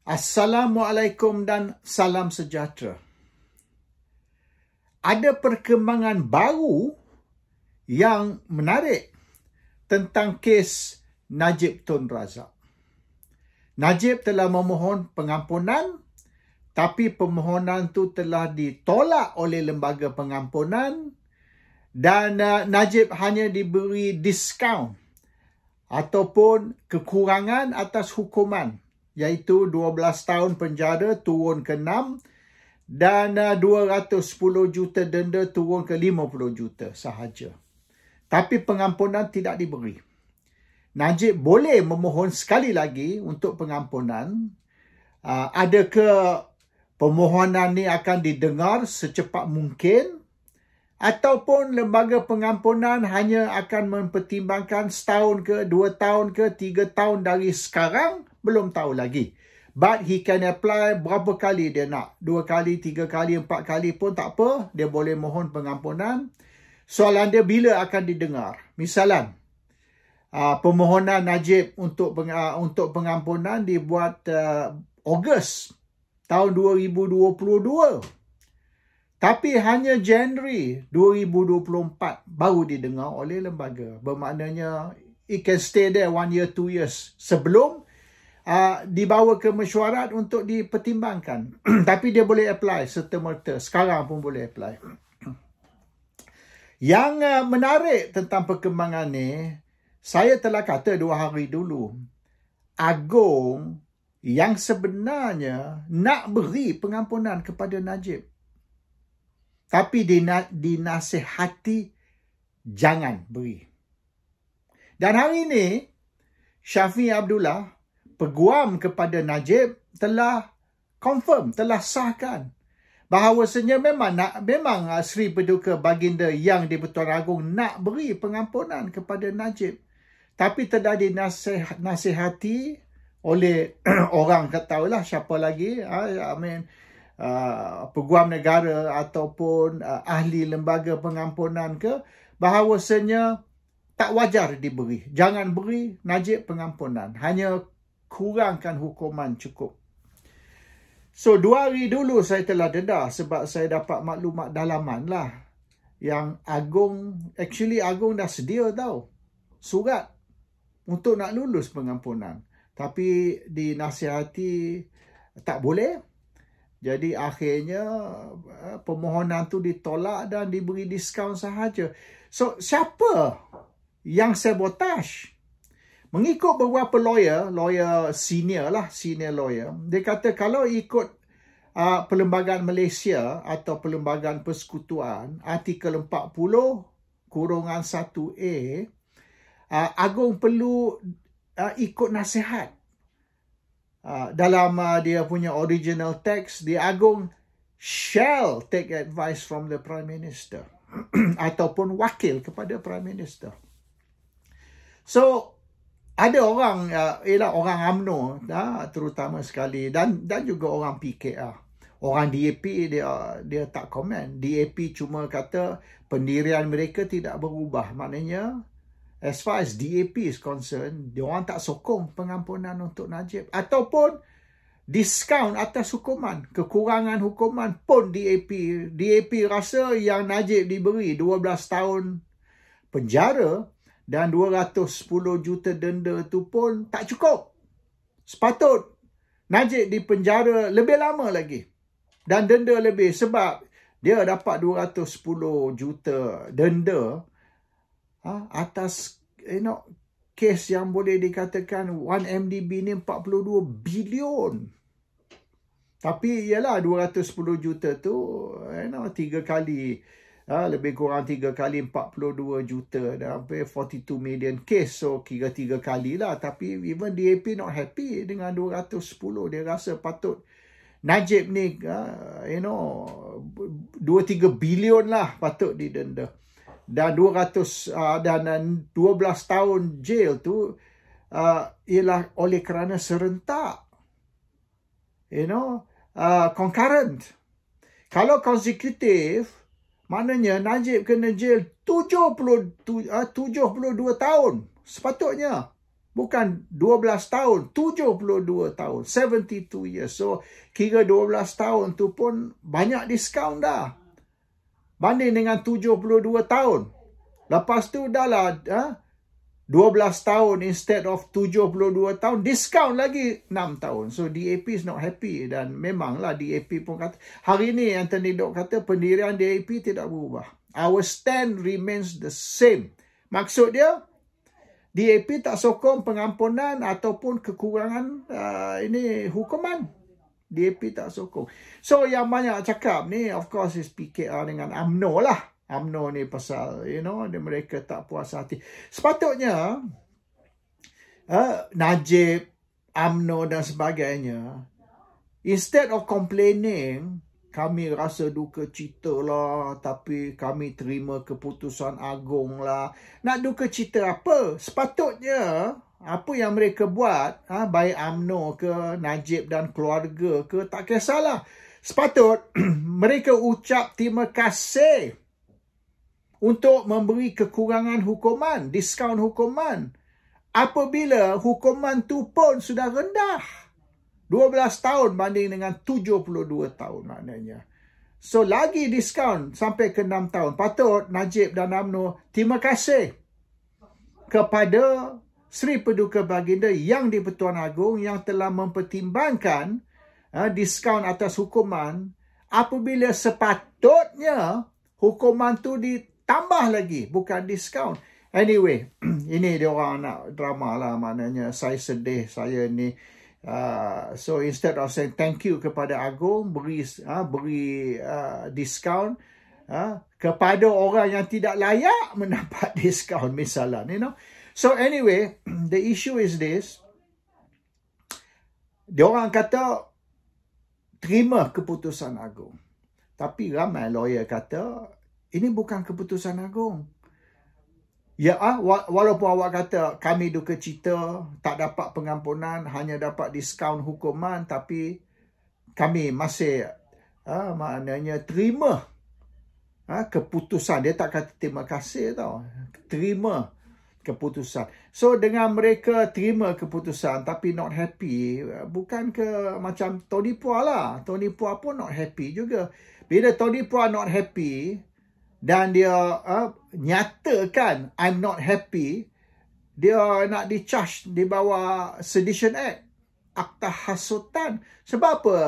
Assalamualaikum dan salam sejahtera. Ada perkembangan baru yang menarik tentang kes Najib Tun Razak. Najib telah memohon pengampunan, tapi permohonan itu telah ditolak oleh lembaga pengampunan dan Najib hanya diberi diskaun ataupun kekurangan atas hukuman, iaitu 12 tahun penjara turun ke 6 dan 210 juta denda turun ke 50 juta sahaja. Tapi pengampunan tidak diberi. Najib boleh memohon sekali lagi untuk pengampunan. Adakah permohonan ini akan didengar secepat mungkin? Ataupun lembaga pengampunan hanya akan mempertimbangkan setahun ke, 2 tahun ke, 3 tahun dari sekarang? Belum tahu lagi. But he can apply berapa kali dia nak. 2 kali, 3 kali, 4 kali pun tak apa. Dia boleh mohon pengampunan. Soalan dia bila akan didengar. Misalan, permohonan Najib untuk pengampunan dibuat Ogos tahun 2022. Tapi hanya Januari 2024 baru didengar oleh lembaga. Bermaknanya it can stay there 1 year, 2 years sebelum dibawa ke mesyuarat untuk dipertimbangkan. Tapi dia boleh apply serta-merta. Sekarang pun boleh apply. Yang menarik tentang perkembangan ni, saya telah kata 2 hari dulu, Agong yang sebenarnya nak beri pengampunan kepada Najib. Tapi dinasihati jangan beri. Dan hari ini, Syafiee Abdullah, peguam kepada Najib, telah confirm, telah sahkan bahawasanya memang Sri Paduka Baginda Yang di-Pertuan Agong nak beri pengampunan kepada Najib. Tapi telah dinasihati oleh orang, ketahuilah siapa lagi, peguam negara ataupun ahli lembaga pengampunan ke, bahawasanya tak wajar diberi. Jangan beri Najib pengampunan. Hanya kurangkan hukuman cukup. So 2 hari dulu saya telah dedah sebab saya dapat maklumat dalaman lah. Yang Agong dah sedia tau surat untuk nak lulus pengampunan. Tapi dinasihati tak boleh. Jadi akhirnya permohonan tu ditolak dan diberi diskaun sahaja. So siapa yang sabotaj? Mengikut beberapa lawyer senior lawyer, dia kata kalau ikut Perlembagaan Malaysia atau Perlembagaan Persekutuan artikel 40(1A), Agong perlu ikut nasihat. Dalam dia punya original text, di Agong shall take advice from the Prime Minister ataupun wakil kepada Prime Minister. So ada orang, orang UMNO terutama sekali dan juga orang PKR. Orang DAP dia tak komen. DAP cuma kata pendirian mereka tidak berubah. Maknanya as far as DAP is concerned, dia orang tak sokong pengampunan untuk Najib ataupun diskaun atas hukuman, kekurangan hukuman pun DAP rasa yang Najib diberi 12 tahun penjara dan 210 juta denda tu pun tak cukup. Sepatut Najib dipenjara lebih lama lagi dan denda lebih sebab dia dapat 210 juta denda atas kes yang boleh dikatakan 1MDB ni 42 bilion. Tapi ialah 210 juta tu 3 kali, lebih kurang 3 kali 42 juta dan hampir 42 million kes. So kira 3 kali lah. Tapi even DAP not happy dengan 210. Dia rasa patut Najib ni 2-3 bilion lah patut didenda. Dan 12 tahun jail tu ialah oleh kerana serentak, concurrent. Kalau konsekutif, maknanya Najib kena jail 72 tahun sepatutnya. Bukan 12 tahun, 72 tahun, 72 years. So, kira 12 tahun tu pun banyak diskaun dah. Banding dengan 72 tahun. Lepas tu dah lah 12 tahun instead of 72 tahun, diskaun lagi 6 tahun. So DAP is not happy, dan memanglah DAP pun kata, hari ni Anthony Dock kata pendirian DAP tidak berubah. Our stand remains the same. Maksud dia, DAP tak sokong pengampunan ataupun kekurangan hukuman. DAP tak sokong. So yang banyak cakap ni of course is PKR dengan UMNO lah. UMNO ni pasal, mereka tak puas hati. Sepatutnya, Najib, UMNO dan sebagainya, instead of complaining, kami rasa duka cita lah, tapi kami terima keputusan agung lah. Nak duka cita apa? Sepatutnya, apa yang mereka buat, baik UMNO ke, Najib dan keluarga ke, tak kisahlah. Sepatut mereka ucap terima kasih untuk memberi kekurangan hukuman, diskaun hukuman. Apabila hukuman tu pun sudah rendah. 12 tahun banding dengan 72 tahun maknanya. So lagi diskaun sampai ke 6 tahun. Patut Najib dan UMNO terima kasih kepada Sri Paduka Baginda Yang di-Pertuan Agong yang telah mempertimbangkan diskaun atas hukuman apabila sepatutnya hukuman tu ditambah lagi, bukan diskaun. Anyway, ini dia orang nak drama lah, maknanya saya sedih, saya ni. So instead of saying thank you kepada Agong, beri diskaun kepada orang yang tidak layak mendapat diskaun misalnya, So anyway, the issue is this. Dia orang kata terima keputusan Agong. Tapi ramai lawyer kata ini bukan keputusan Agong. Ya, walaupun awak kata kami duka cita, tak dapat pengampunan, hanya dapat diskaun hukuman, tapi kami masih maknanya terima keputusan. Dia tak kata terima kasih tau. Terima keputusan. So dengan mereka terima keputusan tapi not happy, bukan ke macam Tony Phua lah. Tony Phua pun not happy juga. Bila Tony Phua not happy dan dia nyatakan I'm not happy, dia nak di-charge di bawah Sedition Act, Akta Hasutan. Sebab apa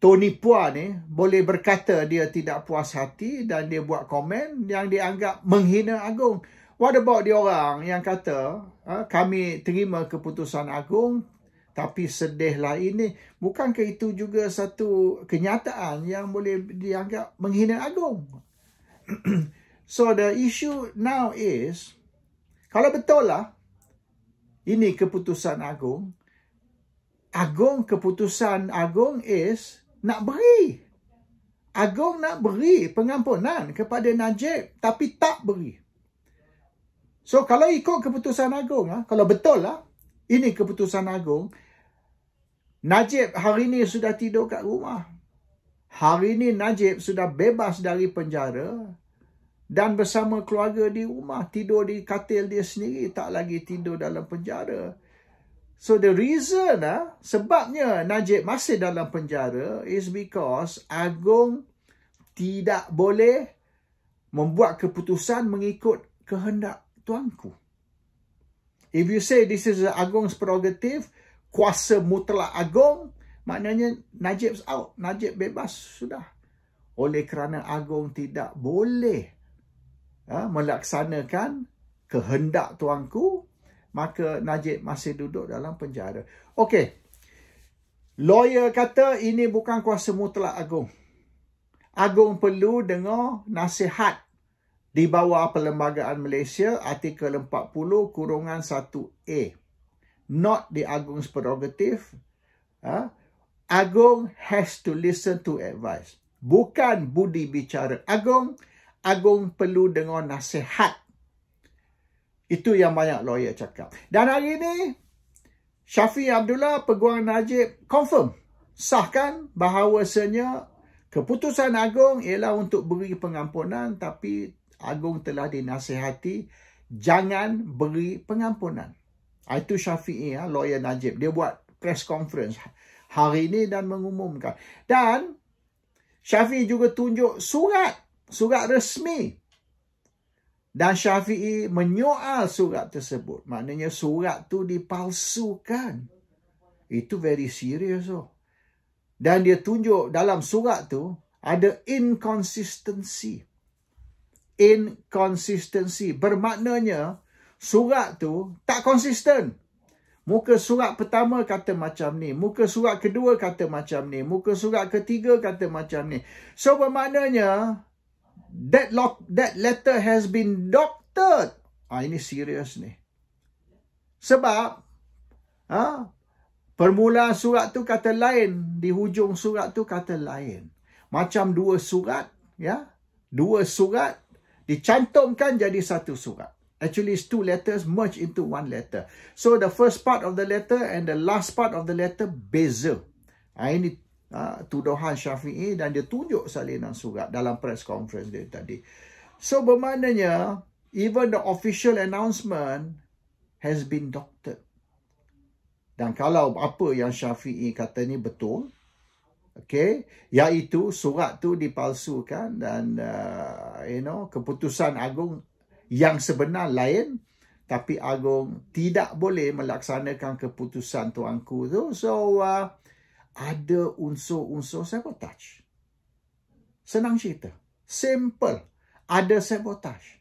Tony Phua ni boleh berkata dia tidak puas hati dan dia buat komen yang dianggap menghina Agong. What about dia orang yang kata kami terima keputusan Agong tapi sedihlah ini? Bukankah itu juga satu kenyataan yang boleh dianggap menghina Agong? So the issue now is, kalau betul lah ini keputusan Agong, keputusan Agong is nak beri. Agong nak beri pengampunan kepada Najib tapi tak beri. So kalau ikut keputusan Agong, kalau betul lah ini keputusan Agong, Najib hari ni sudah tidur kat rumah. Hari ni Najib sudah bebas dari penjara dan bersama keluarga di rumah, tidur di katil dia sendiri, tak lagi tidur dalam penjara. So the reason sebabnya Najib masih dalam penjara is because Agong tidak boleh membuat keputusan mengikut kehendak tuanku. If you say this is Agong's prerogative, kuasa mutlak Agong, maknanya Najib's out. Najib bebas sudah. Oleh kerana Agong tidak boleh melaksanakan kehendak tuanku, maka Najib masih duduk dalam penjara. Okey. Lawyer kata ini bukan kuasa mutlak Agong. Agong perlu dengar nasihat di bawah Perlembagaan Malaysia artikel 40(1)A. Not the Agong's prerogative. Agong has to listen to advice. Bukan budi bicara Agong. Agong perlu dengar nasihat. Itu yang banyak lawyer cakap. Dan hari ini, Shafie Abdullah, peguam Najib, confirm, sahkan bahawasanya keputusan Agong ialah untuk beri pengampunan, tapi Agong telah dinasihati jangan beri pengampunan. Itu Syafi'i, lawyer Najib. Dia buat press conference hari ini dan mengumumkan. Dan Syafi'i juga tunjuk surat resmi. Dan Syafi'i menyoal surat tersebut. Maknanya surat tu dipalsukan. Itu very serious. Dan dia tunjuk dalam surat tu ada inconsistency. Bermaknanya surat tu tak konsisten. Muka surat pertama kata macam ni. Muka surat kedua kata macam ni. Muka surat ketiga kata macam ni. So bermaknanya that letter has been doctored. Ini serius ni. Sebab permulaan surat tu kata lain. Di hujung surat tu kata lain. Macam dua surat. Dua surat dicantumkan jadi satu surat. Actually, it's two letters merged into one letter. So, the first part of the letter and the last part of the letter beza. Ini tuduhan Syafi'i dan dia tunjuk salinan surat dalam press conference dia tadi. So, bermaknanya, even the official announcement has been doctored. Dan kalau apa yang Syafi'i kata ni betul, iaitu surat tu dipalsukan dan, keputusan agung yang sebenar lain, tapi agung tidak boleh melaksanakan keputusan tuanku tu. So, ada unsur-unsur sabotage. Senang cerita. Simple. Ada sabotage.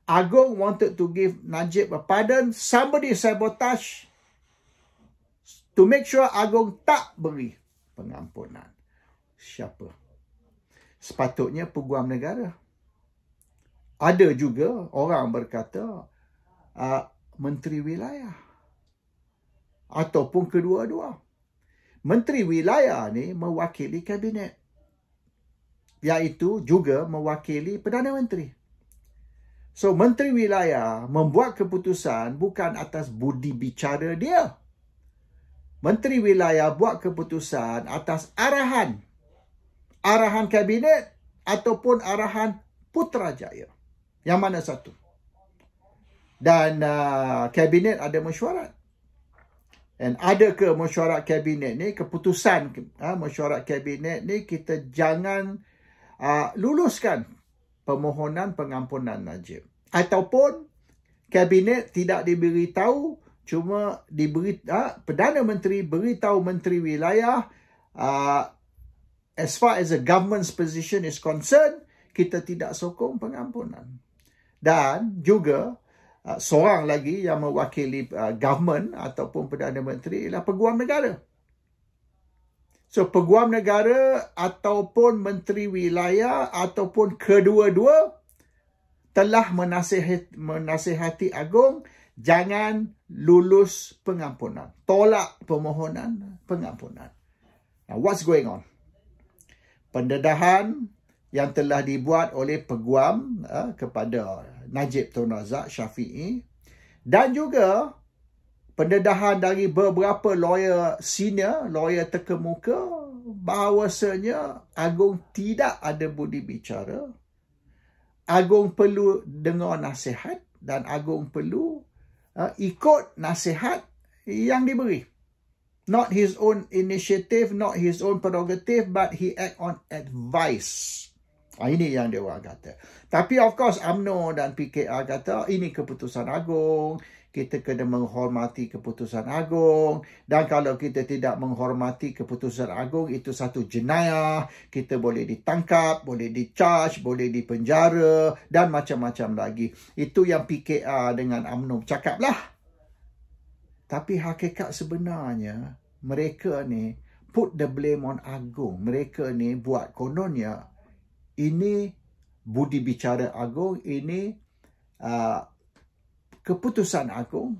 Agung wanted to give Najib a pardon. Somebody sabotage to make sure Agung tak beri pengampunan. Siapa? Sepatutnya peguam negara. Ada juga orang berkata menteri wilayah. Ataupun kedua-dua. Menteri wilayah ni mewakili kabinet. Iaitu juga mewakili Perdana Menteri. So, menteri wilayah membuat keputusan bukan atas budi bicara dia. Menteri wilayah buat keputusan atas arahan. Arahan kabinet ataupun arahan Putrajaya. Yang mana satu? Dan kabinet ada mesyuarat. Dan ada ke mesyuarat kabinet ni, keputusan mesyuarat kabinet ni, kita jangan luluskan permohonan pengampunan Najib. Ataupun kabinet tidak diberitahu, cuma diberi Perdana Menteri beritahu Menteri Wilayah, as far as the government's position is concerned, kita tidak sokong pengampunan. Dan juga seorang lagi yang mewakili government ataupun Perdana Menteri ialah Peguam Negara. So, Peguam Negara ataupun Menteri Wilayah ataupun kedua-dua telah menasihati Agung jangan lulus pengampunan. Tolak permohonan pengampunan. Now, what's going on? Pendedahan yang telah dibuat oleh peguam kepada Najib Tun Razak Syafi'i dan juga pendedahan dari beberapa lawyer senior, lawyer terkemuka bahawasanya Agung tidak ada budi bicara. Agung perlu dengar nasihat dan Agung perlu ikut nasihat yang diberi. Not his own initiative, not his own prerogative, but he act on advice. Ini yang dia orang kata. Tapi of course UMNO dan PKR kata ini keputusan Agung. Kita kena menghormati keputusan Agung. Dan kalau kita tidak menghormati keputusan Agung, itu satu jenayah. Kita boleh ditangkap, boleh di-charge, boleh dipenjara dan macam-macam lagi. Itu yang PKR dengan UMNO cakap lah. Tapi hakikat sebenarnya, mereka ni put the blame on Agung. Mereka ni buat kononnya, ini budi bicara Agung, ini keputusan Agung.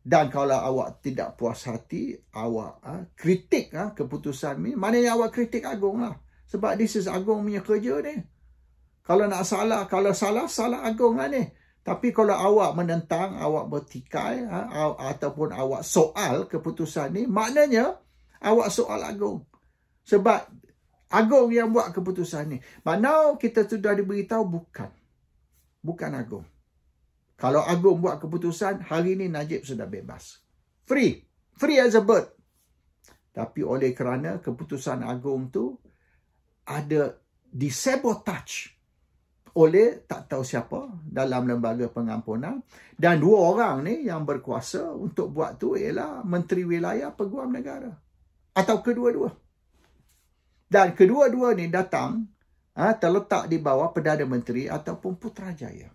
Dan kalau awak tidak puas hati, awak kritik keputusan ni, maknanya awak kritik Agung lah. Sebab this is Agung punya kerja ni. Kalau nak salah, kalau salah Agung lah ni. Tapi kalau awak menentang, awak bertikai ataupun awak soal keputusan ni, maknanya awak soal Agung. Sebab Agung yang buat keputusan ni. But now kita sudah diberitahu bukan. Bukan Agung. Kalau Agung buat keputusan, hari ini Najib sudah bebas. Free. Free as a bird. Tapi oleh kerana keputusan Agung tu ada disabotage oleh tak tahu siapa dalam lembaga pengampunan. Dan dua orang ni yang berkuasa untuk buat tu ialah Menteri Wilayah Peguam Negara. Atau kedua-dua. Dan kedua-dua ni datang terletak di bawah Perdana Menteri ataupun Putrajaya.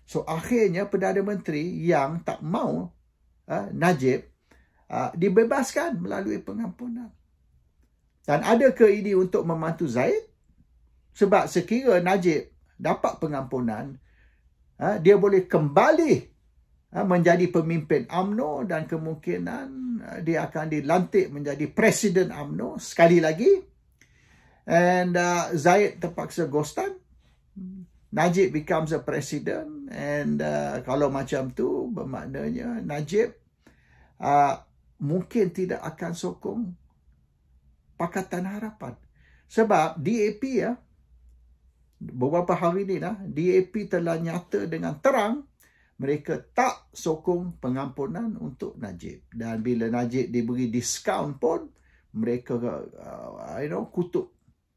So akhirnya Perdana Menteri yang tak mau Najib dibebaskan melalui pengampunan. Dan adakah ini untuk membantu Zaid? Sebab sekira Najib dapat pengampunan, dia boleh kembali menjadi pemimpin UMNO dan kemungkinan dia akan dilantik menjadi Presiden UMNO sekali lagi. And Zaid terpaksa ghostan. Najib becomes a president. And kalau macam tu, bermaknanya Najib mungkin tidak akan sokong Pakatan Harapan. Sebab DAP beberapa hari ni DAP telah nyata dengan terang mereka tak sokong pengampunan untuk Najib. Dan bila Najib diberi diskaun pun, mereka kutuk.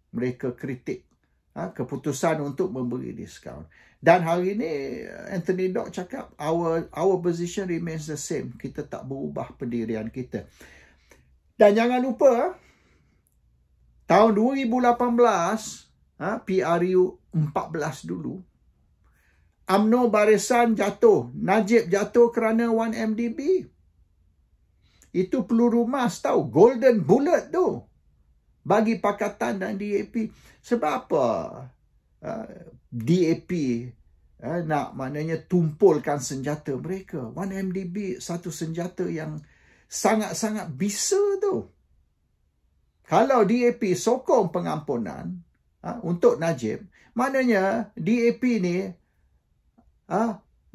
Mereka kritik keputusan untuk memberi diskaun. Dan hari ini Anthony Dock cakap our position remains the same. Kita tak berubah pendirian kita. Dan jangan lupa tahun 2018 PRU 14 dulu UMNO Barisan jatuh, Najib jatuh kerana 1MDB. Itu peluru emas tahu, golden bullet tu bagi Pakatan dan DAP. Sebab apa DAP nak maknanya tumpulkan senjata mereka? 1MDB satu senjata yang sangat-sangat bisa tu. Kalau DAP sokong pengampunan untuk Najib, maknanya DAP ni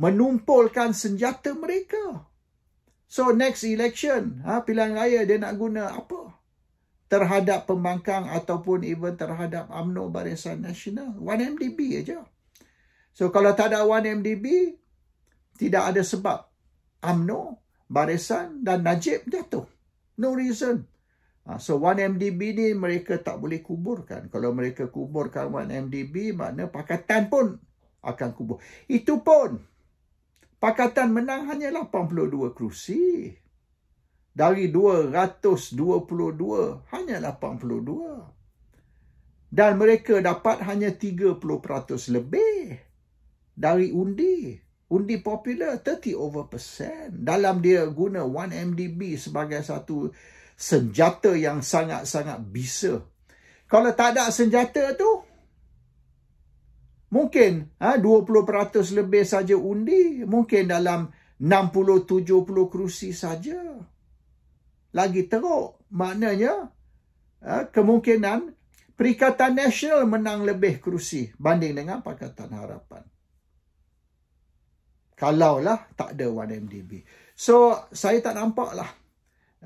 menumpulkan senjata mereka. So next election, pilihan raya dia nak guna apa? Terhadap pembangkang ataupun even terhadap UMNO Barisan Nasional. 1MDB aja. So kalau tak ada 1MDB, tidak ada sebab UMNO, Barisan dan Najib jatuh. No reason. So 1MDB ni mereka tak boleh kuburkan. Kalau mereka kuburkan 1MDB, makna Pakatan pun akan kubur. Itu pun Pakatan menang hanya 82 kerusi. Dari 222, hanya 82. Dan mereka dapat hanya 30% lebih dari undi. Undi popular 30%. Dalam dia guna 1MDB sebagai satu senjata yang sangat-sangat bisa. Kalau tak ada senjata tu, mungkin 20% lebih saja undi. Mungkin dalam 60-70 kerusi saja. Lagi teruk. Maknanya, kemungkinan Perikatan Nasional menang lebih kerusi banding dengan Pakatan Harapan. Kalaulah tak ada 1MDB. So, saya tak nampaklah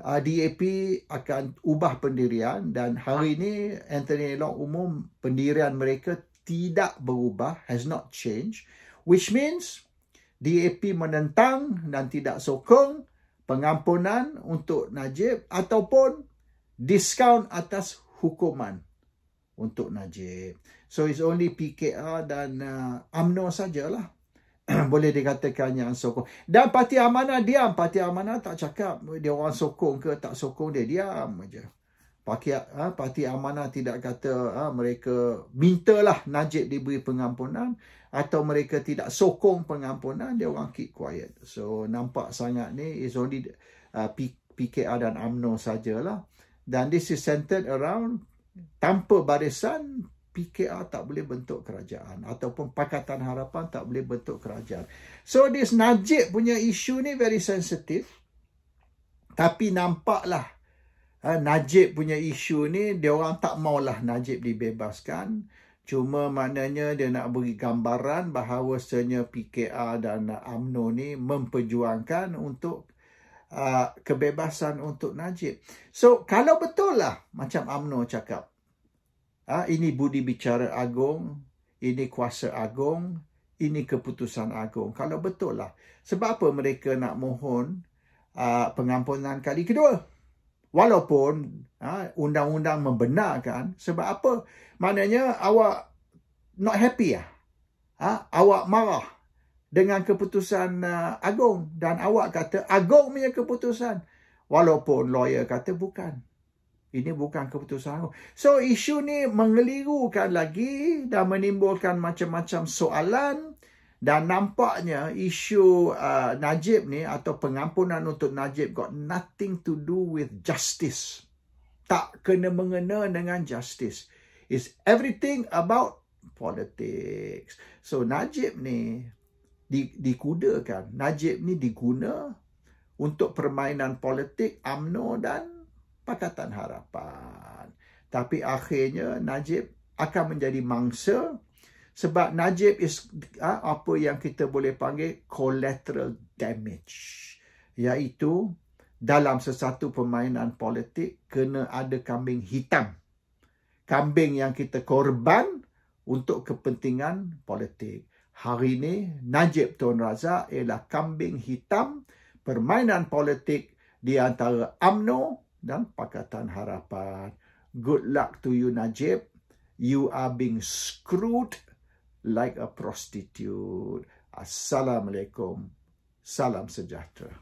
DAP akan ubah pendirian. Dan hari ini, Anthony Dock umum pendirian mereka tidak berubah, has not changed. Which means, DAP menentang dan tidak sokong pengampunan untuk Najib ataupun diskaun atas hukuman untuk Najib. So it's only PKR dan UMNO sajalah boleh dikatakan yang sokong. Dan Parti Amanah diam. Parti Amanah tak cakap dia orang sokong ke tak sokong, dia diam aja. Parti Amanah tidak kata mereka mintalah Najib diberi pengampunan atau mereka tidak sokong pengampunan, dia orang keep quiet. So nampak sangat ni is only PKR dan UMNO sajalah. Dan this is centered around tanpa barisan PKR tak boleh bentuk kerajaan ataupun Pakatan Harapan tak boleh bentuk kerajaan. So this Najib punya isu ni very sensitive. Tapi nampaklah Najib punya isu ni dia orang tak maulah Najib dibebaskan. Cuma maknanya dia nak beri gambaran bahawasanya PKR dan UMNO ni memperjuangkan untuk kebebasan untuk Najib. So kalau betul lah macam UMNO cakap, ini budi bicara agung, ini kuasa agung, ini keputusan agung. Kalau betul lah. Sebab apa mereka nak mohon pengampunan kali kedua? Walaupun undang-undang membenarkan. Sebab apa? Maknanya awak not happy lah. Awak marah dengan keputusan agung. Dan awak kata agung punya keputusan. Walaupun lawyer kata bukan. Ini bukan keputusan agung. So isu ni mengelirukan lagi dan menimbulkan macam-macam soalan. Dan nampaknya isu Najib ni atau pengampunan untuk Najib got nothing to do with justice. Tak kena-mengena dengan justice. It's everything about politics. So Najib ni dikudakan. Najib ni diguna untuk permainan politik UMNO dan Pakatan Harapan. Tapi akhirnya Najib akan menjadi mangsa sebab Najib is apa yang kita boleh panggil collateral damage. Iaitu dalam sesuatu permainan politik kena ada kambing hitam. Kambing yang kita korban untuk kepentingan politik. Hari ini Najib Tun Razak ialah kambing hitam permainan politik di antara UMNO dan Pakatan Harapan. Good luck to you, Najib. You are being screwed like a prostitute. Assalamualaikum. Salam sejahtera.